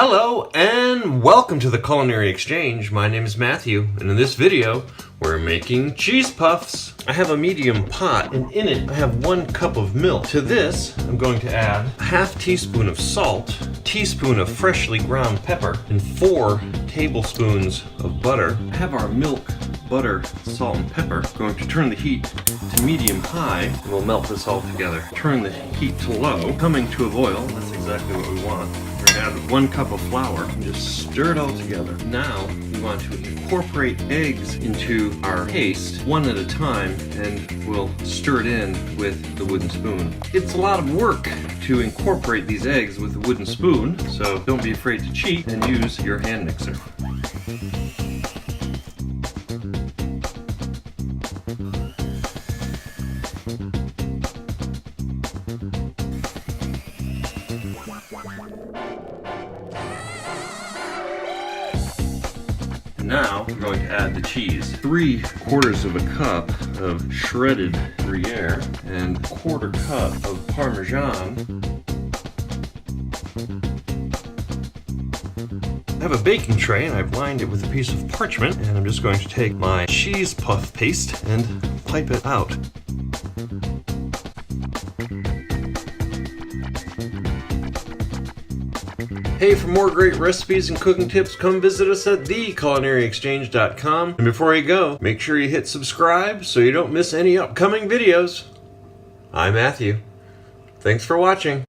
Hello and welcome to the Culinary Exchange. My name is Matthew, and in this video we're making cheese puffs. I have a medium pot, and in it I have 1 cup of milk. To this I'm going to add a half teaspoon of salt, a teaspoon of freshly ground pepper, and 4 tablespoons of butter. I have our milk, butter, salt, and pepper. I'm going to turn the heat to medium-high, and we'll melt this all together. Turn the heat to low, coming to a boil. That's exactly what we want. We're going to add 1 cup of flour and just stir it all together. Now we want to incorporate eggs into our paste one at a time, and we'll stir it in with the wooden spoon. It's a lot of work to incorporate these eggs with a wooden spoon, so don't be afraid to cheat and use your hand mixer. Now we're going to add the cheese. 3/4 of a cup of shredded Gruyere and 1/4 cup of Parmesan. I have a baking tray and I've lined it with a piece of parchment, and I'm just going to take my cheese puff paste and pipe it out. Hey, for more great recipes and cooking tips, come visit us at theculinaryexchange.com. And before you go, make sure you hit subscribe so you don't miss any upcoming videos. I'm Matthew. Thanks for watching.